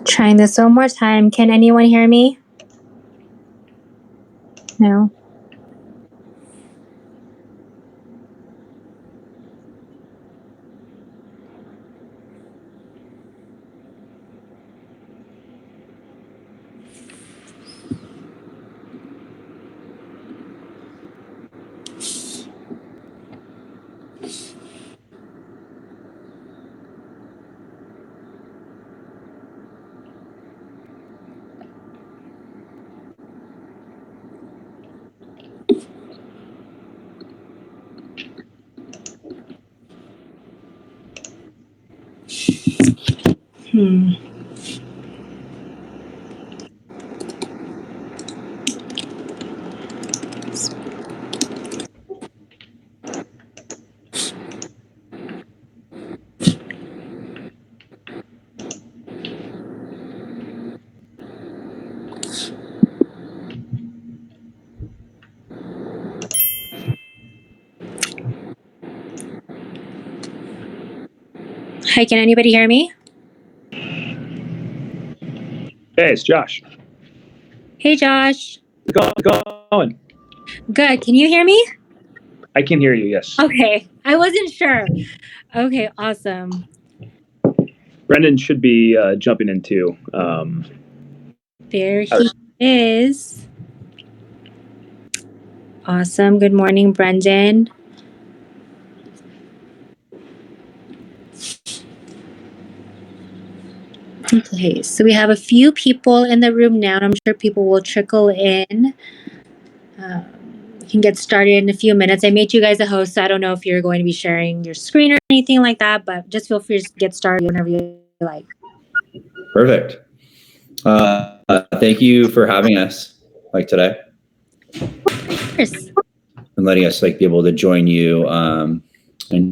Trying this one more time. Can anyone hear me? No. Hi, can anybody hear me? Hey, it's Josh. Hey, Josh. How's it going? Good. Can you hear me? I can hear you, yes. Okay. I wasn't sure. Okay, awesome. Brendan should be jumping in too. There he is. Awesome. Good morning, Brendan. Okay, so we have a few people in the room now. I'm sure people will trickle in. We can get started in a few minutes. I made you guys a host, so I don't know if you're going to be sharing your screen or anything like that, but just feel free to get started whenever you like. Perfect. Thank you for having us today. Of course. And letting us be able to join you and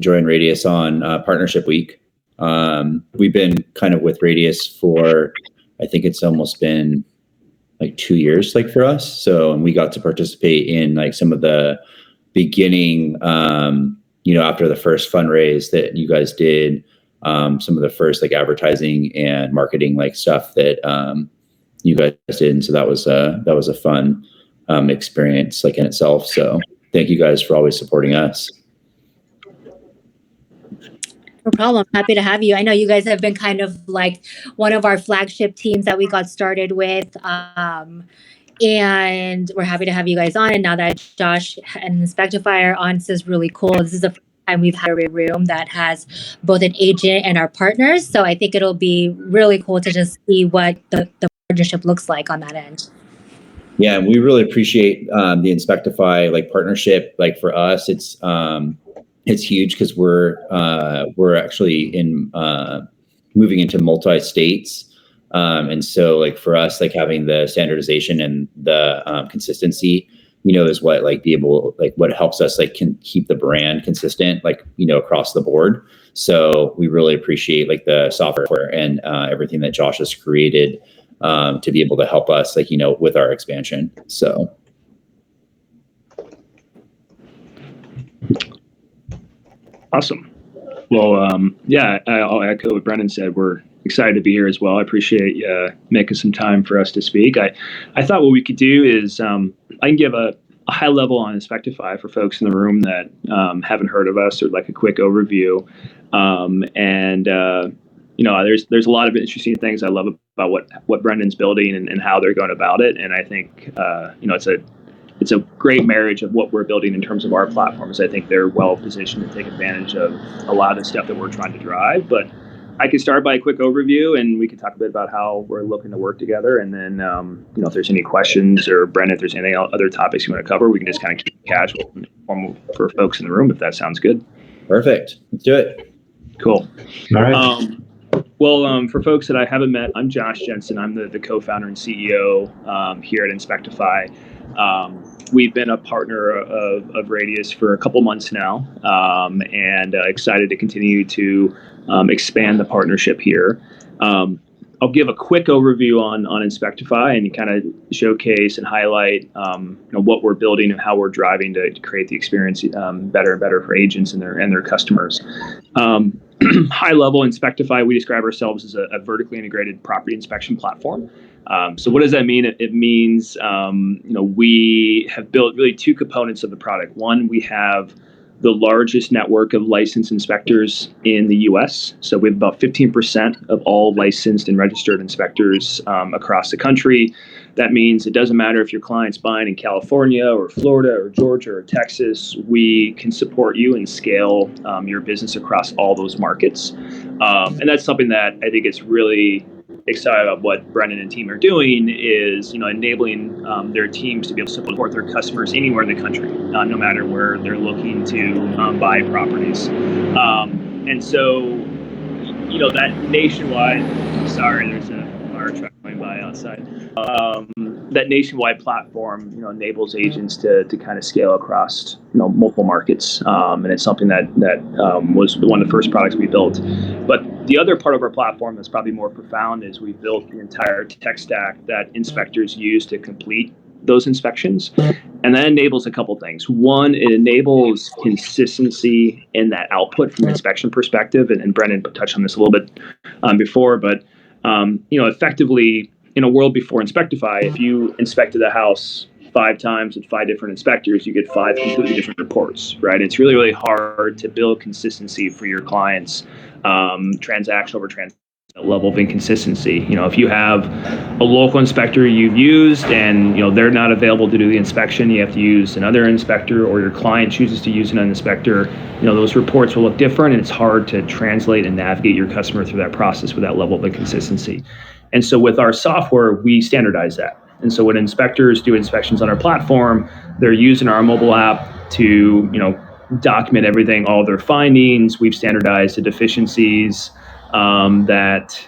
join Radius on Partnership Week. We've been kind of with Radius for, I think it's almost been 2 years for us. So, and we got to participate in some of the beginning, after the first fundraise that you guys did, some of the first advertising and marketing stuff that you guys did. And so that was a fun experience in itself. So thank you guys for always supporting us. No problem. Happy to have you. I know you guys have been kind of one of our flagship teams that we got started with. And we're happy to have you guys on. And now that Josh and Inspectify are on, this is really cool. This is the first time we've had a room that has both an agent and our partners. So I think it'll be really cool to just see what the partnership looks like on that end. Yeah, and we really appreciate the Inspectify partnership. For us, it's huge because we're actually in moving into multi-states. And so for us, having the standardization and the consistency, is what what helps us can keep the brand consistent, across the board. So we really appreciate the software and everything that Josh has created to be able to help us with our expansion. So. Awesome. Well, I'll echo what Brendan said. We're excited to be here as well. I appreciate making some time for us to speak. I thought what we could do is I can give a high level on Inspectify for folks in the room that haven't heard of us, or a quick overview. There's a lot of interesting things I love about what Brendan's building and how they're going about it. And I think it's it's a great marriage of what we're building in terms of our platforms. I think they're well positioned to take advantage of a lot of the stuff that we're trying to drive. But I can start by a quick overview, and we can talk a bit about how we're looking to work together. And then, if there's any questions, or Brendan, if there's any other topics you want to cover, we can just kind of keep it casual and informal for folks in the room, if that sounds good. Perfect. Let's do it. Cool. All right. For folks that I haven't met, I'm Josh Jensen. I'm the co-founder and CEO here at Inspectify. We've been a partner of Radius for a couple months now, and excited to continue to expand the partnership here. I'll give a quick overview on Inspectify and kind of showcase and highlight what we're building and how we're driving to create the experience better and better for agents and their customers. High level, Inspectify, we describe ourselves as a vertically integrated property inspection platform. So what does that mean? It means we have built really two components of the product. One, we have the largest network of licensed inspectors in the U.S. So we have about 15% of all licensed and registered inspectors across the country. That means it doesn't matter if your client's buying in California or Florida or Georgia or Texas, we can support you and scale your business across all those markets. And that's something that I think is really excited about. What Brendan and team are doing is, enabling their teams to be able to support their customers anywhere in the country, no matter where they're looking to buy properties. And so, that nationwide, sorry, there's a fire truck going by outside. That nationwide platform, enables agents to kind of scale across, multiple markets. And it's something that was one of the first products we built. But the other part of our platform that's probably more profound is we built the entire tech stack that inspectors use to complete those inspections. And that enables a couple things. One, it enables consistency in that output from an inspection perspective. And Brendan touched on this a little bit before, but effectively, in a world before Inspectify, if you inspected a house 5 times with 5 different inspectors, you get 5 completely different reports, right? It's really, really hard to build consistency for your clients, transaction over transaction level of inconsistency. If you have a local inspector you've used and they're not available to do the inspection, you have to use another inspector, or your client chooses to use an inspector, those reports will look different, and it's hard to translate and navigate your customer through that process with that level of inconsistency. And so with our software, we standardize that. And so when inspectors do inspections on our platform, they're using our mobile app to document everything, all their findings. We've standardized the deficiencies that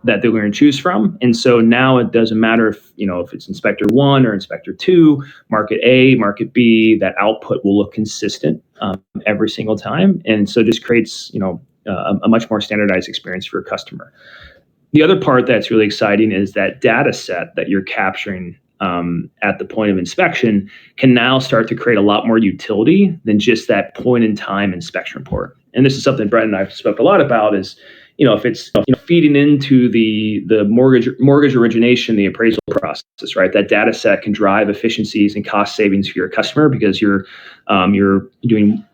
they're going to choose from. And so now it doesn't matter if it's inspector 1 or inspector 2, market A, market B, that output will look consistent every single time. And so this creates a much more standardized experience for your customer. The other part that's really exciting is that data set that you're capturing at the point of inspection can now start to create a lot more utility than just that point in time inspection report. And this is something Brett and I have spoke a lot about is, if it's feeding into the mortgage origination, the appraisal process, right? That data set can drive efficiencies and cost savings for your customer because you're doing,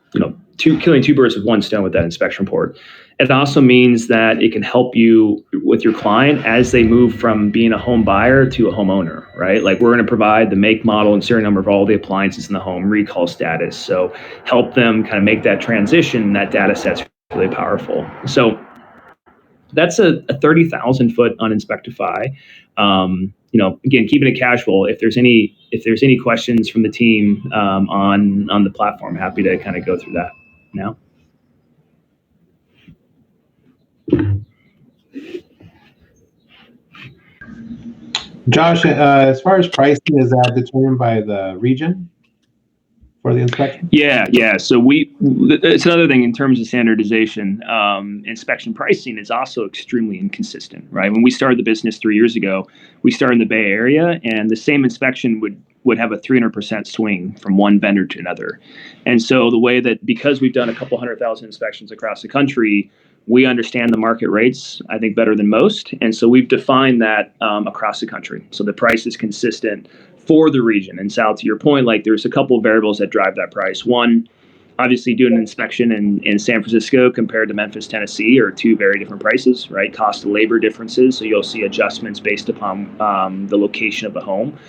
killing 2 birds with 1 stone with that inspection report. It also means that it can help you with your client as they move from being a home buyer to a homeowner, right? Like we're going to provide the make, model, and serial number of all the appliances in the home, recall status. So help them kind of make that transition. That data set's really powerful. So that's a 30,000 foot on Inspectify. Again, keeping it casual. If there's any questions from the team on the platform, happy to kind of go through that now. Josh, as far as pricing, is that determined by the region for the inspection? Yeah. So it's another thing in terms of standardization. Inspection pricing is also extremely inconsistent, right? When we started the business 3 years ago, we started in the Bay Area, and the same inspection would have a 300% swing from one vendor to another. And so the way that, because we've done a couple 100,000 inspections across the country, we understand the market rates, I think, better than most. And so we've defined that across the country. So the price is consistent for the region. And Sal, to your point, like there's a couple of variables that drive that price. One, obviously doing an inspection in San Francisco compared to Memphis, Tennessee are 2 very different prices, right? Cost of labor differences. So you'll see adjustments based upon the location of the home.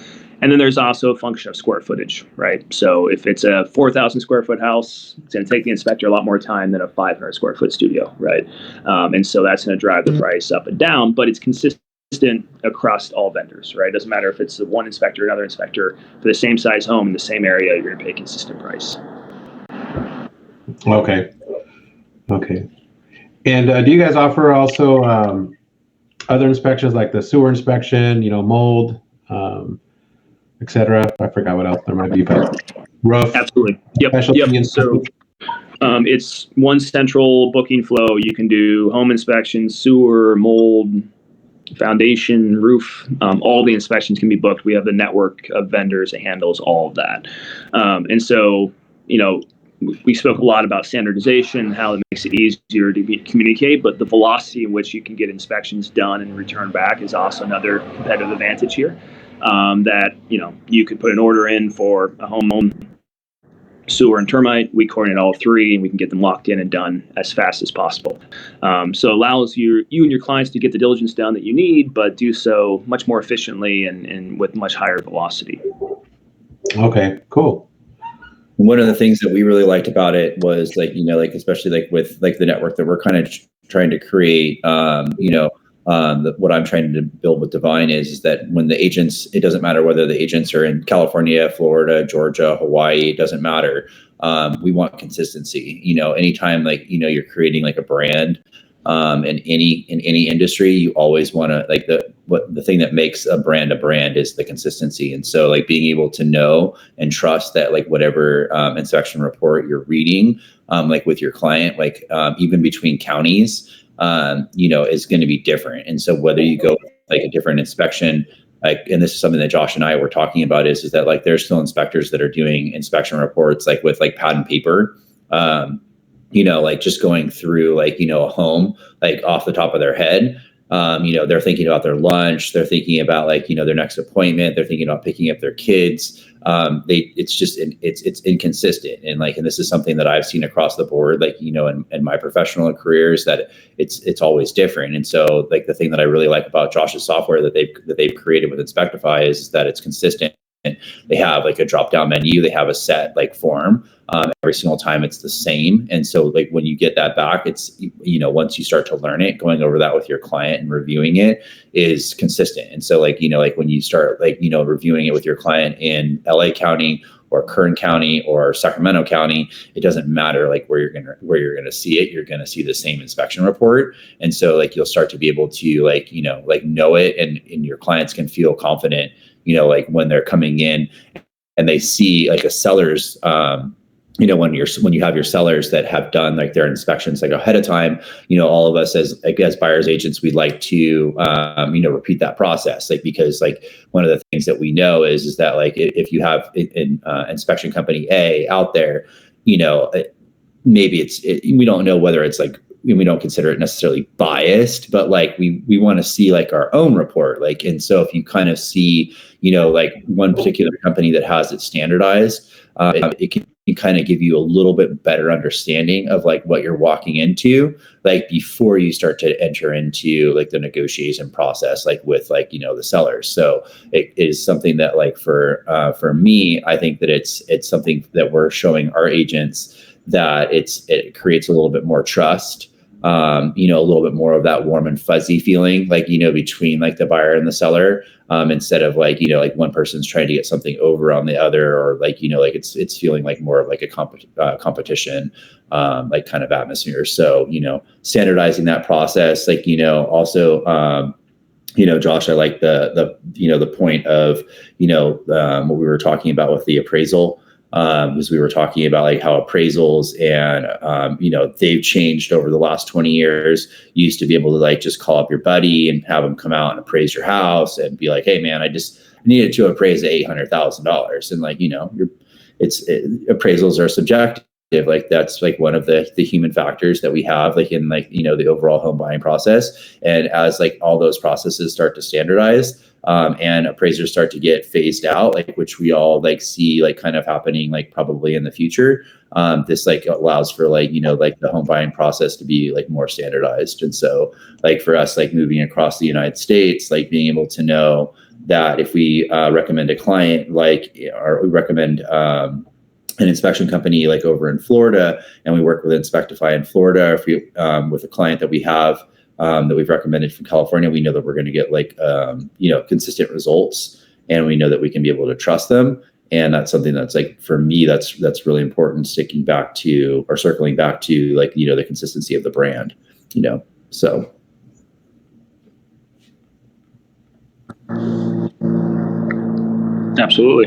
And then there's also a function of square footage, right? So if it's a 4,000 square foot house, it's going to take the inspector a lot more time than a 500 square foot studio, right? And so that's going to drive the price up and down, but it's consistent across all vendors, right? It doesn't matter if it's one inspector, another inspector, for the same size home in the same area, you're going to pay a consistent price. Okay. And do you guys offer also other inspections like the sewer inspection, mold, etc.? I forgot what else there might be, but roof. Absolutely. Yep. So it's one central booking flow. You can do home inspection, sewer, mold, foundation, roof. All the inspections can be booked. We have the network of vendors that handles all of that. And so, we spoke a lot about standardization, how it makes it easier to communicate, but the velocity in which you can get inspections done and return back is also another competitive advantage here. That, you could put an order in for a home, sewer, and termite. We coordinate all three, and we can get them locked in and done as fast as possible. So it allows you and your clients to get the diligence done that you need, but do so much more efficiently and with much higher velocity. Okay, cool. One of the things that we really liked about it was especially with the network that we're kind of trying to create, what I'm trying to build with Divine is that when the agents, it doesn't matter whether the agents are in California, Florida, Georgia, Hawaii, it doesn't matter. We want consistency. Anytime you're creating a brand in any industry, you always want to the thing that makes a brand is the consistency. And so being able to know and trust that whatever inspection report you're reading with your client, even between counties, is going to be different. And so whether you go a different inspection, and this is something that Josh and I were talking about, is that there's still inspectors that are doing inspection reports with pad and paper, just going through a home off the top of their head. They're thinking about their lunch, they're thinking about their next appointment, they're thinking about picking up their kids. It's inconsistent. And this is something that I've seen across the board, in my professional careers, that it's always different. And so the thing that I really like about Josh's software that they've created with Inspectify is that it's consistent. And they have a drop down menu, they have a set form. Every single time it's the same. And so when you get that back, it's, once you start to learn it, going over that with your client and reviewing it is consistent. And so when you start reviewing it with your client in LA County or Kern County or Sacramento County, it doesn't matter where you're gonna see it, you're gonna see the same inspection report. And so you'll start to be able to know it, and your clients can feel confident, when they're coming in and they see a seller's, when you have your sellers that have done their inspections ahead of time, all of us as buyers agents, we like to repeat that process, because one of the things that we know is that if you have an inspection company A out there, maybe we don't know whether it's we don't consider it necessarily biased, but we want to see our own report. And so if you kind of see, one particular company that has it standardized, it can kind of give you a little bit better understanding of what you're walking into, before you start to enter into the negotiation process, with the sellers. So it is something that for me, I think that it's something that we're showing our agents that it creates a little bit more trust. A little bit more of that warm and fuzzy feeling, between the buyer and the seller, instead of one person's trying to get something over on the other, or it's feeling more of a competition, kind of atmosphere. So, standardizing that process, also, Josh, I like the point of, what we were talking about with the appraisal. As we were talking about how appraisals and, they've changed over the last 20 years. You used to be able to just call up your buddy and have them come out and appraise your house and be hey man, I just needed to appraise $800,000. And appraisals are subjective. like that's like one of the human factors that we have like in like, the overall home buying process. And as like all those processes start to standardize, and appraisers start to get phased out, like which we all like see like kind of happening like probably in the future, this like allows for like, like the home buying process to be like more standardized. And so like for us, like moving across the United States, like being able to know that if we recommend a client, like, or we recommend an inspection company like over in Florida, and we work with Inspectify in Florida, if we with a client that we have that we've recommended from California, we know that we're going to get like consistent results, and we know that we can be able to trust them. And that's something that's like, for me, that's really important, circling back to like, the consistency of the brand, so. Absolutely.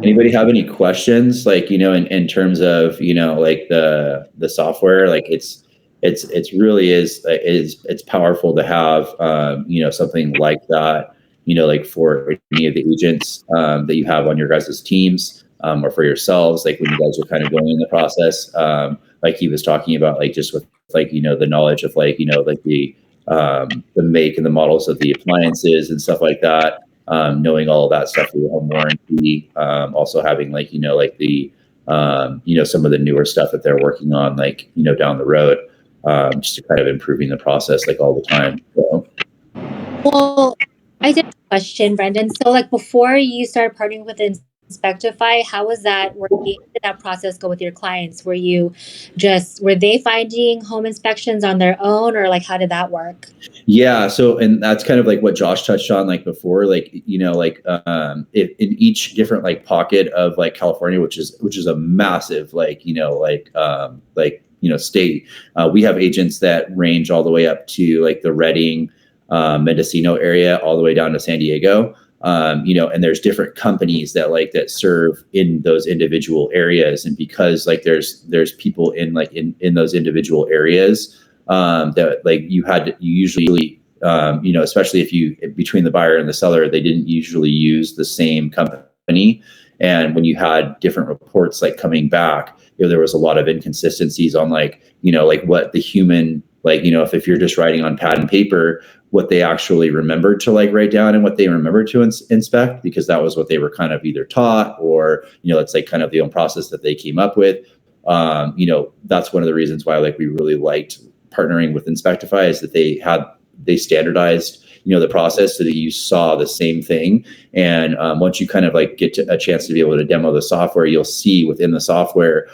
Anybody have any questions, like, in terms of, like the software, like it's really it's powerful to have, something like that, like for any of the agents that you have on your guys' teams, or for yourselves, like when you guys are kind of going in the process, like he was talking about, like just with like, the knowledge of like, like the make and the models of the appliances and stuff like that. Knowing all of that stuff for the home warranty, also having like, like the, some of the newer stuff that they're working on, like, down the road, just to kind of improving the process like all the time. So. Well, I did have a question, Brendan. So like before you started partnering with Inspectify, how was that working? How did that process go with your clients? Were they finding home inspections on their own, or like how did that work? Yeah. So, and that's kind of like what Josh touched on, like before, like, in each different like pocket of like California, which is a massive, like, state, we have agents that range all the way up to like the Redding, Mendocino area, all the way down to San Diego. And there's different companies that serve in those individual areas. And because like there's people in like in those individual areas, that like you usually, especially if you, between the buyer and the seller, they didn't usually use the same company. And when you had different reports like coming back, there was a lot of inconsistencies on like, like what the human, like, if you're just writing on pad and paper, what they actually remembered to like write down and what they remembered to inspect, because that was what they were kind of either taught, or, it's like kind of the own process that they came up with. That's one of the reasons why like we really liked partnering with Inspectify, is that they standardized, the process so that you saw the same thing. And once you kind of like get a chance to be able to demo the software, you'll see within the software,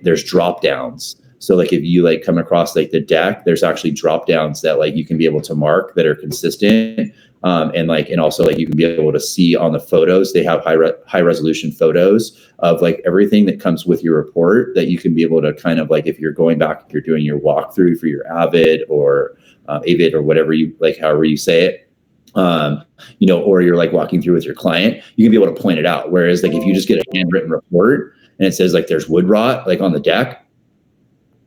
there's drop downs. So like if you like come across like the deck, there's actually drop downs that like you can be able to mark that are consistent. And also like you can be able to see on the photos, they have high resolution photos of like everything that comes with your report, that you can be able to kind of like, if you're going back, if you're doing your walkthrough for your Avid or Avid or whatever you like, however you say it, or you're like walking through with your client, you can be able to point it out. Whereas like if you just get a handwritten report and it says like there's wood rot like on the deck,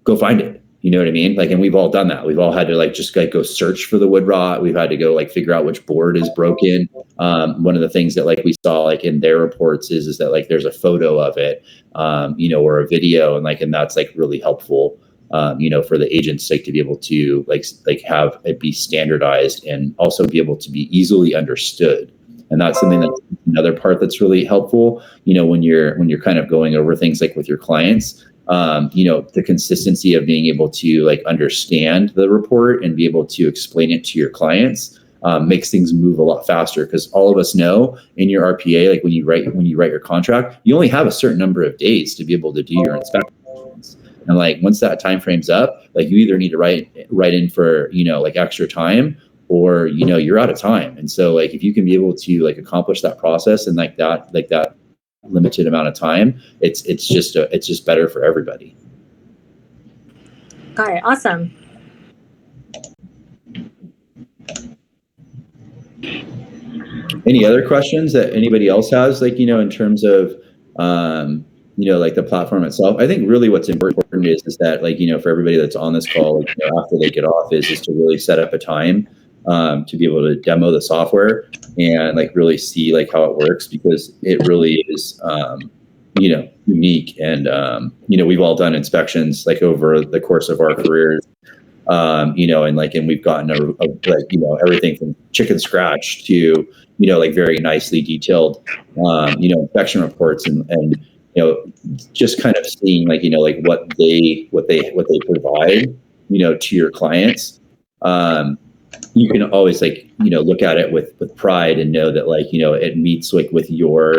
go find it. You know what I mean? Like, and we've all done that. We've all had to like just like go search for the wood rot. We've had to go like figure out which board is broken. One of the things that like we saw like in their reports is that like there's a photo of it, or a video, and that's like really helpful, for the agents like to be able to like have it be standardized and also be able to be easily understood. And that's something that's another part that's really helpful, when you're kind of going over things like with your clients. The consistency of being able to like understand the report and be able to explain it to your clients makes things move a lot faster, because all of us know in your RPA, like when you write your contract, you only have a certain number of days to be able to do your inspections. And like once that time frame's up, like you either need to write in for like extra time, or you're out of time. And so like if you can be able to like accomplish that process and like that limited amount of time, it's just better for everybody. Got it. Awesome. Any other questions that anybody else has, like, in terms of, like the platform itself? I think really what's important is that like, for everybody that's on this call, like, after they get off is to really set up a time to be able to demo the software and like really see like how it works, because it really is, unique. And, we've all done inspections like over the course of our careers, and we've gotten everything from chicken scratch to, like very nicely detailed, inspection reports and just kind of seeing like what they provide, to your clients. You can always look at it with pride and know that it meets with your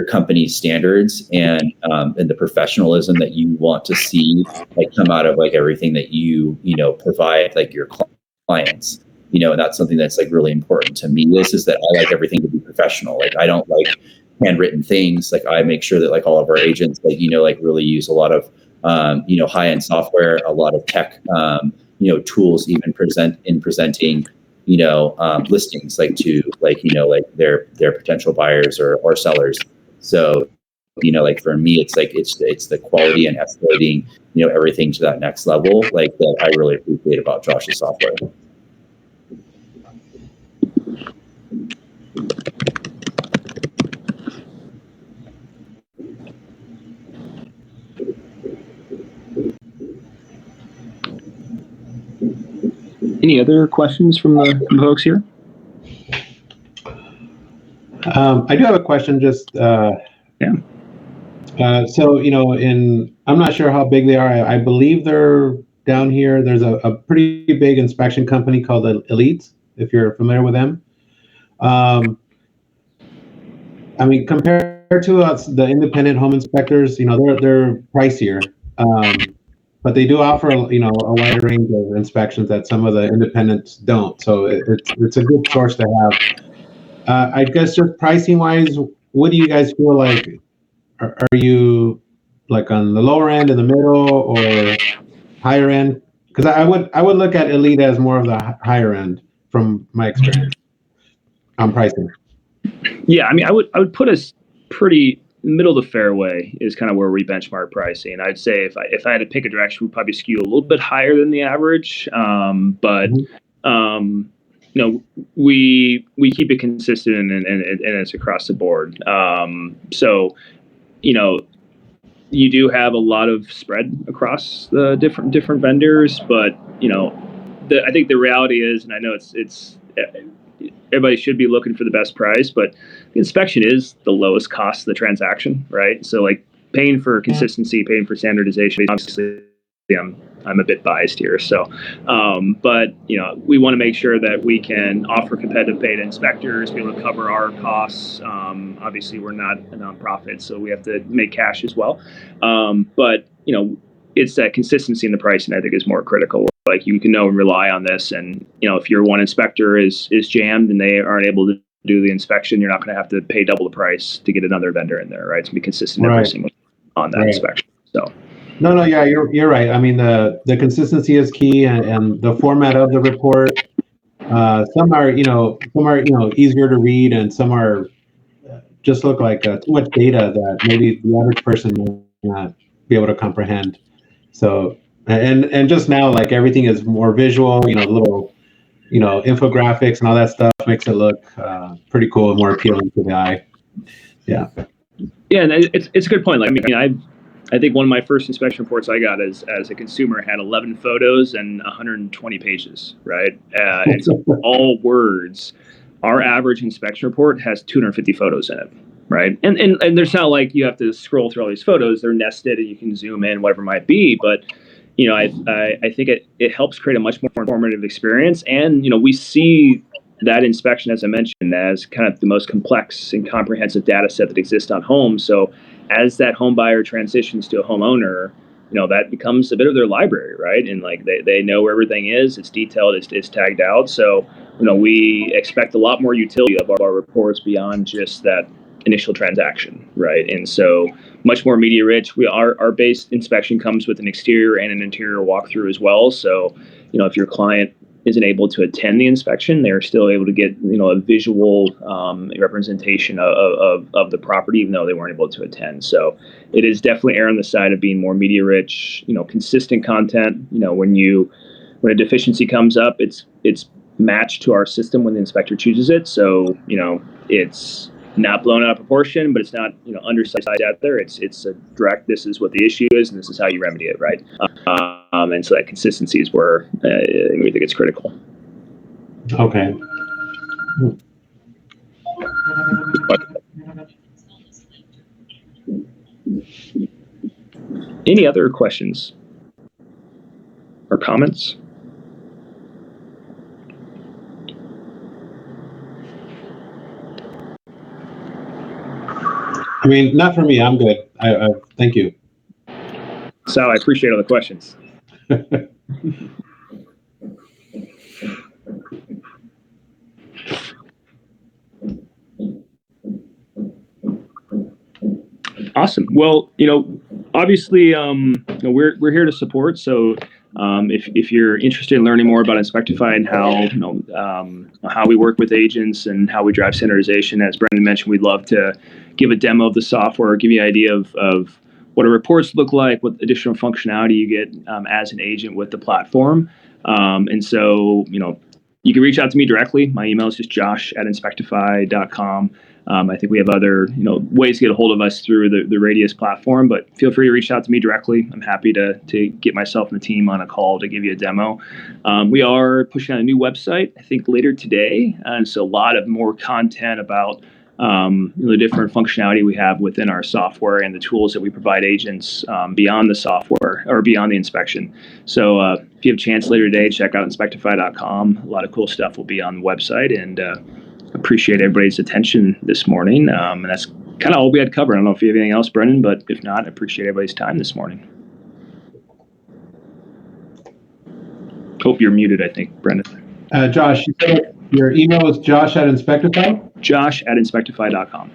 company's standards and the professionalism that you want to see come out of everything that you provide your clients. And that's something that's really important to me. This is that I like everything to be professional. I don't like handwritten things. I make sure that all of our agents really use a lot of high-end software, a lot of tech tools, even presenting listings to their potential buyers or sellers. So for me, it's the quality and escalating everything to that next level that I really appreciate about Josh's software. Any other questions from the folks here? I do have a question. Just Yeah. So I'm not sure how big they are. I believe they're down here. There's a pretty big inspection company called Elite, if you're familiar with them. I mean, compared to us, the independent home inspectors, they're pricier, but they do offer a wider range of inspections that some of the independents don't. So it's a good source to have. I guess just pricing wise, what do you guys feel like? Are you on the lower end, in the middle, or higher end? Because I would look at Elite as more of the higher end from my experience on pricing. Yeah, I mean, I would put us pretty middle of the fairway is kind of where we benchmark pricing. I'd say if I had to pick a direction, we'd probably skew a little bit higher than the average. But we keep it consistent and it's across the board. So you do have a lot of spread across the different vendors, but I think the reality is, and I know it's everybody should be looking for the best price, but the inspection is the lowest cost of the transaction, right? So paying for consistency, paying for standardization, obviously I'm a bit biased here. So, but we want to make sure that we can offer competitive pay to inspectors, be able to cover our costs. Obviously we're not a nonprofit, so we have to make cash as well. But it's that consistency in the pricing I think is more critical. You can know and rely on this, and if your one inspector is jammed and they aren't able to do the inspection, you're not going to have to pay double the price to get another vendor in there, right? It's going to be consistent every single on that inspection. So. No, yeah, you're right. I mean, the consistency is key, and the format of the report. Some are easier to read, and some are just look like too much data that maybe the average person may not be able to comprehend. So, and just now, everything is more visual. Little infographics and all that stuff makes it look pretty cool and more appealing to the eye. Yeah. Yeah, and it's a good point. I think one of my first inspection reports I got as a consumer had 11 photos and 120 pages, right? It's all words. Our average inspection report has 250 photos in it, right? And there's not you have to scroll through all these photos. They're nested and you can zoom in, whatever it might be. But, I think it helps create a much more informative experience. And, we see that inspection, as I mentioned, as kind of the most complex and comprehensive data set that exists on homes. So as that home buyer transitions to a homeowner, that becomes a bit of their library, right? And they know where everything is. It's detailed. It's tagged out. So we expect a lot more utility of our reports beyond just that initial transaction, right? And so much more media rich. Our base inspection comes with an exterior and an interior walkthrough as well. So if your client isn't able to attend the inspection, they're still able to get a visual representation of the property, even though they weren't able to attend. So it is definitely err on the side of being more media rich, consistent content. When a deficiency comes up, it's matched to our system when the inspector chooses it. So it's not blown out of proportion, but it's not undersized out there. It's a direct. This is what the issue is, and this is how you remedy it, right? And so that consistency is where we think it's critical. Okay. Any other questions or comments? I mean, not for me. I'm good. I thank you. Sal, I appreciate all the questions. Awesome. Well, obviously, we're here to support. So, if you're interested in learning more about Inspectify and how we work with agents and how we drive standardization, as Brendan mentioned, we'd love to give a demo of the software, give you an idea of what our reports look like, what additional functionality you get as an agent with the platform. And so, you can reach out to me directly. My email is just josh@inspectify.com. I think we have other ways to get a hold of us through the Radius platform, but feel free to reach out to me directly. I'm happy to get myself and the team on a call to give you a demo. We are pushing out a new website, I think, later today, and so a lot of more content about the different functionality we have within our software and the tools that we provide agents beyond the software or beyond the inspection. So if you have a chance later today, check out inspectify.com. A lot of cool stuff will be on the website, and appreciate everybody's attention this morning. And that's kind of all we had covered. I don't know if you have anything else, Brendan, but if not, I appreciate everybody's time this morning. Hope you're muted, I think, Brendan. Josh, you said your email is josh@inspectify? Josh@inspectify.com.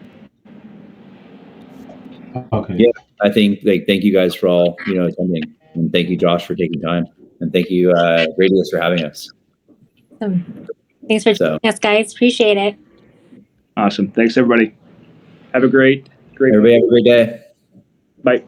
Okay. Yeah, I think thank you guys for all attending, and thank you, Josh, for taking time, and thank you, Radius, for having us. Thanks for joining us, guys. Appreciate it. Awesome. Thanks, everybody. Have a great Everybody have a great day. Bye.